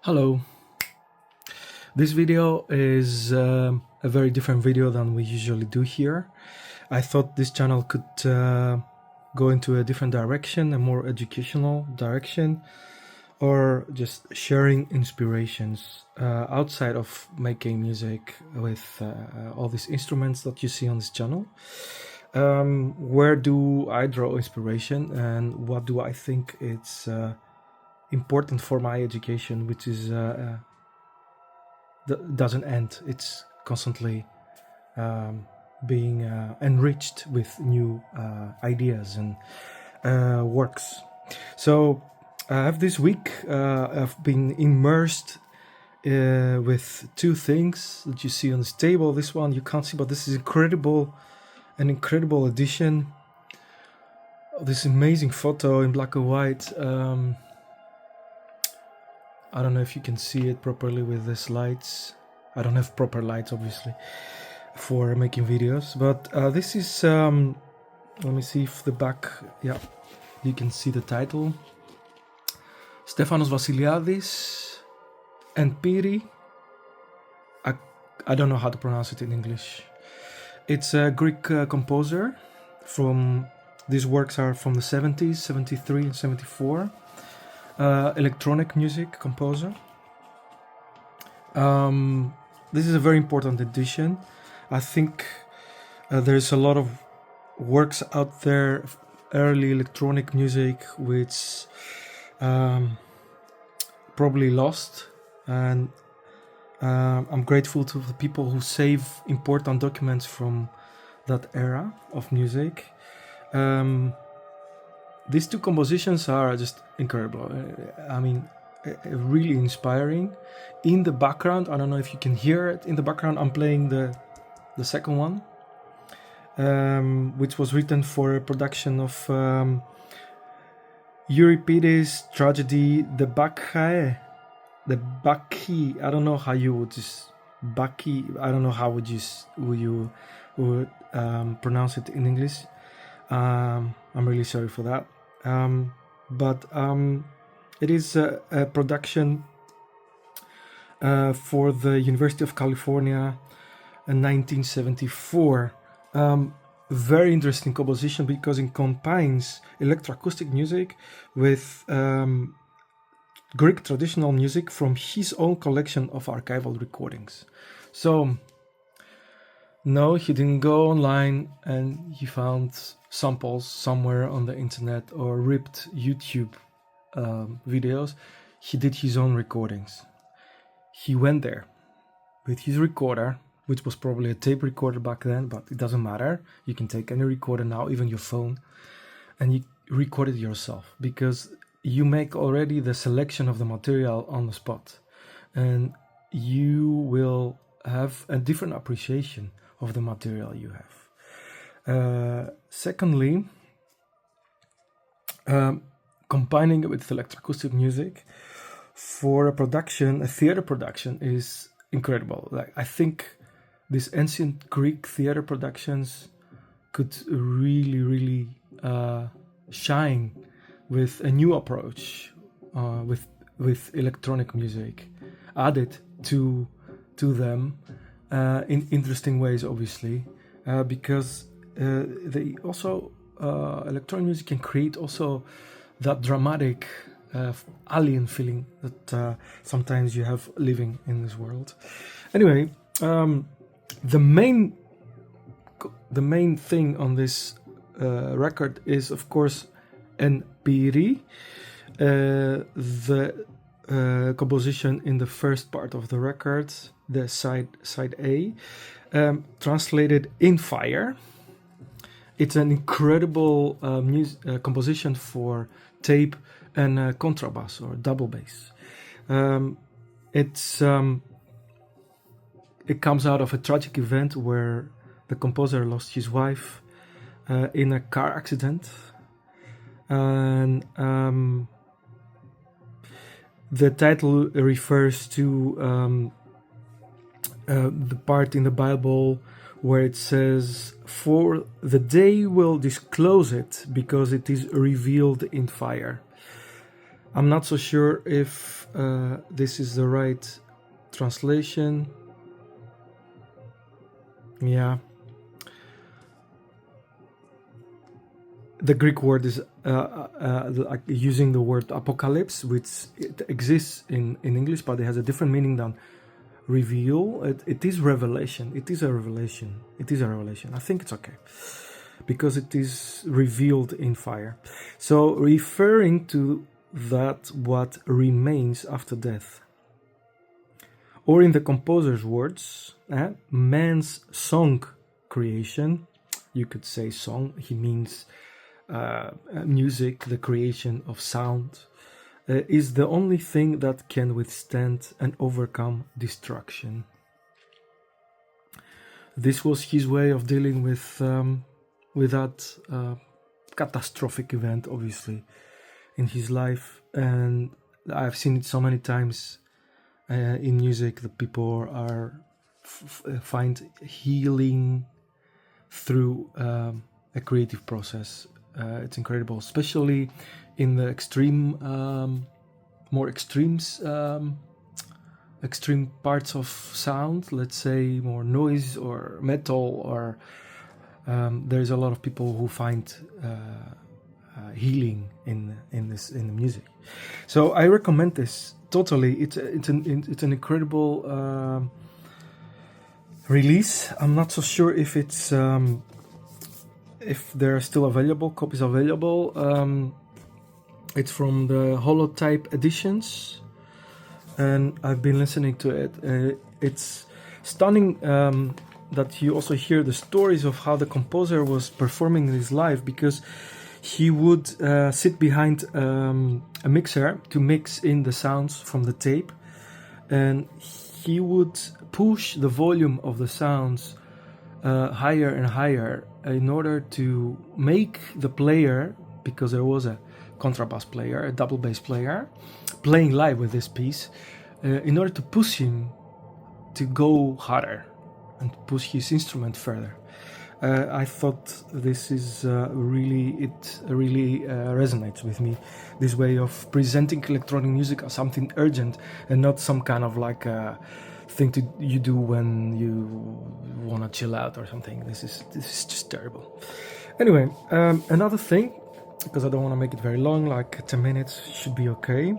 Hello. This video is a very different video than we usually do here. I thought this channel could go into a different direction, a more educational direction, or just sharing inspirations outside of making music with all these instruments that you see on this channel. Where do I draw inspiration and what do I think it's important for my education, which is doesn't end. It's constantly being enriched with new ideas and works. So this week I've been immersed with two things that you see on this table. This one you can't see, but this is an incredible edition of this amazing photo in black and white. I don't know if you can see it properly with these lights. I don't have proper lights, obviously, for making videos. But this is, let me see if the back, yeah, you can see the title. Stephanos Vassiliadis and Pyri. I don't know how to pronounce it in English. It's a Greek composer from, these works are from the 70s, 73 and 74. Electronic music composer. This is a very important edition. I think there's a lot of works out there, early electronic music, which probably lost, and I'm grateful to the people who save important documents from that era of music. These two compositions are just incredible. I mean, really inspiring. In the background, I don't know if you can hear it. In the background, I'm playing the second one, which was written for a production of Euripides' tragedy, the Bacchae. The Bacchae. I don't know how you would just Bacchae. I don't know how would you pronounce it in English. I'm really sorry for that. But it is a production for the University of California in 1974. Very interesting composition because it combines electroacoustic music with Greek traditional music from his own collection of archival recordings. So, no, he didn't go online and he found samples somewhere on the internet or ripped YouTube videos. He did his own recordings. He went there with his recorder, which was probably a tape recorder back then, but it doesn't matter. You can take any recorder now, even your phone, and you record it yourself because you make already the selection of the material on the spot, and you will have a different appreciation of the material you have. Secondly, combining it with electroacoustic music for a production, a theater production, is incredible. Like, I think these ancient Greek theater productions could really shine with a new approach, with electronic music added to them in interesting ways, obviously, because they also electronic music can create also that dramatic alien feeling that sometimes you have living in this world. Anyway, the main thing on this record is, of course, an Pyri, the composition in the first part of the record, the side A, translated in fire. It's an incredible composition for tape and contrabass or double bass. It comes out of a tragic event where the composer lost his wife in a car accident, and the title refers to the part in the Bible where it says, "For the day will disclose it, because it is revealed in fire." I'm not so sure if this is the right translation. Yeah. The Greek word is like using the word apocalypse, which it exists in English, but it has a different meaning than reveal. It is revelation. It is a revelation. It is a revelation. I think it's okay because it is revealed in fire. So referring to that what remains after death. Or in the composer's words, man's song creation, you could say song, he means music, the creation of sound, is the only thing that can withstand and overcome destruction. This was his way of dealing with that catastrophic event, obviously, in his life. And I've seen it so many times in music that people are find healing through a creative process. It's incredible, especially in the extreme, more extreme parts of sound. Let's say more noise or metal, or there's a lot of people who find healing in the music. So I recommend this totally. It's an incredible release. I'm not so sure if it's if there are still available copies available. It's from the Holotype Editions, and I've been listening to it. It's stunning that you also hear the stories of how the composer was performing his live, because he would sit behind a mixer to mix in the sounds from the tape, and he would push the volume of the sounds higher and higher in order to make the player, because there was a contrabass player, a double bass player, playing live with this piece, in order to push him to go harder and push his instrument further. I thought this is really resonates with me, this way of presenting electronic music as something urgent and not some kind of like thing you do when you want to chill out or something. This is just terrible. Anyway, another thing, because I don't want to make it very long, like 10 minutes should be okay.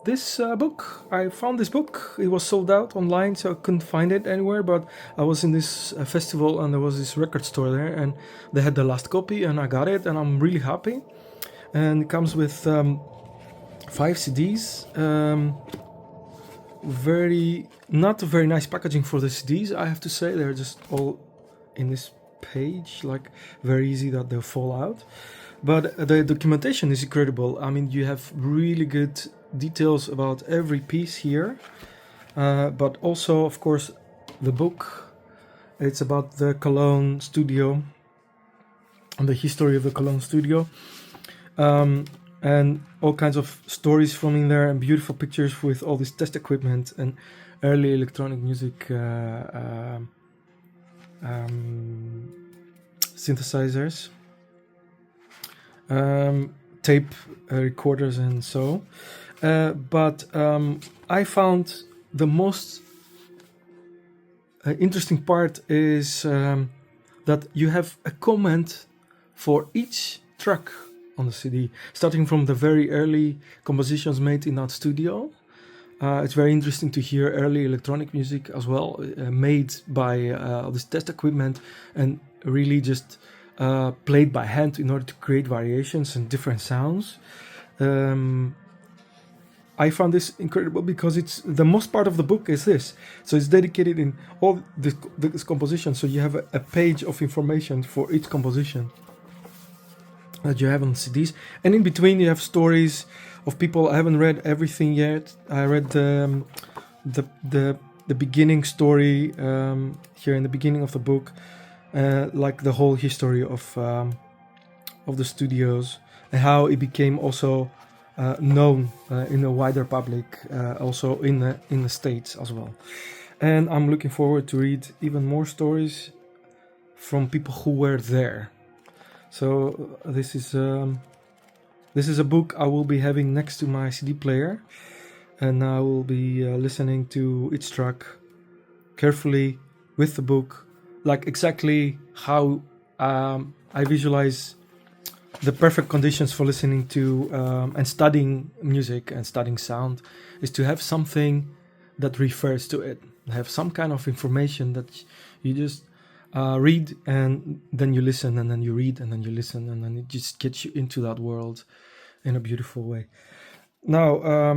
This book, I found this book. It was sold out online, so I couldn't find it anywhere, but I was in this festival and there was this record store there and they had the last copy and I got it and I'm really happy. And it comes with 5 CDs. Not very nice packaging for the CDs, I have to say. They're just all in this page, like very easy that they'll fall out. But the documentation is incredible. I mean, you have really good details about every piece here. But also, of course, the book. It's about the Cologne studio and the history of the Cologne studio. And all kinds of stories from in there and beautiful pictures with all this test equipment and early electronic music synthesizers, tape recorders and so. But I found the most interesting part is that you have a comment for each track on the CD, starting from the very early compositions made in that studio. It's very interesting to hear early electronic music as well, made by this test equipment and really just played by hand in order to create variations and different sounds. I found this incredible because it's the most part of the book is this. So it's dedicated in all this composition. So you have a page of information for each composition that you have on CDs, and in between you have stories of people. I haven't read everything yet. I read the beginning story here in the beginning of the book, like the whole history of the studios and how it became also known in a wider public, also in the States as well. And I'm looking forward to read even more stories from people who were there. So this is This is a book I will be having next to my CD player, and I will be listening to each track carefully with the book, like exactly how I visualize the perfect conditions for listening to and studying music and studying sound is to have something that refers to it, have some kind of information that you just read, and then you listen, and then you read, and then you listen, and then it just gets you into that world in a beautiful way. Now,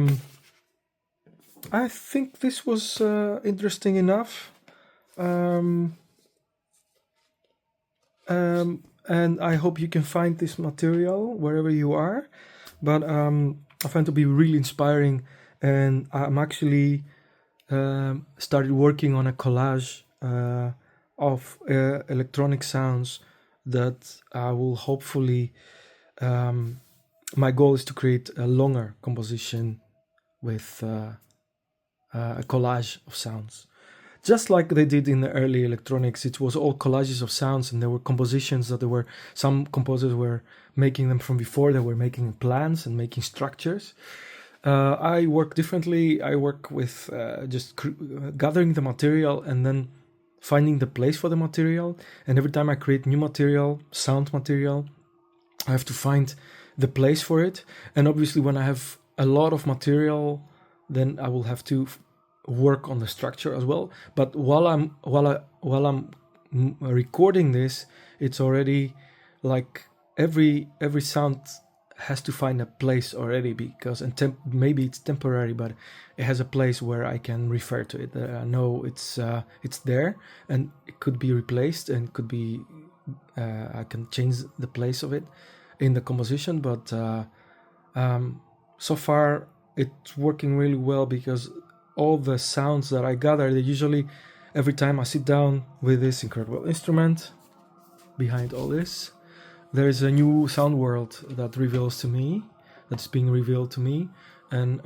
I think this was interesting enough. And I hope you can find this material wherever you are. But I find it to be really inspiring, and I'm actually started working on a collage of electronic sounds that I will hopefully. My goal is to create a longer composition with a collage of sounds. Just like they did in the early electronics, it was all collages of sounds, and there were compositions that there were some composers were making them from before. They were making plans and making structures. I work differently. I work with just gathering the material and then finding the place for the material. And every time I create new material, sound material, I have to find the place for it. And obviously, when I have a lot of material, then I will have to work on the structure as well. But while I'm recording this, it's already like every sound has to find a place already, because maybe it's temporary, but it has a place where I can refer to it. I know it's there, and it could be replaced, and could be I can change the place of it in the composition. But so far it's working really well, because all the sounds that I gather, they usually, every time I sit down with this incredible instrument behind all this, there is a new sound world that reveals to me, that's being revealed to me. And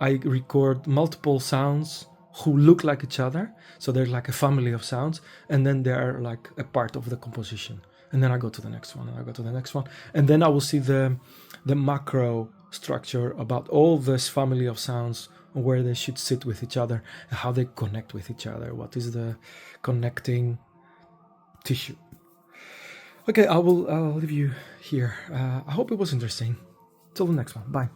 I record multiple sounds who look like each other, so they're like a family of sounds, and then they are like a part of the composition. And then I go to the next one, and I go to the next one, and then I will see the macro structure about all this family of sounds, where they should sit with each other, and how they connect with each other, what is the connecting tissue. Okay, I'll leave you here. I hope it was interesting. Till the next one. Bye.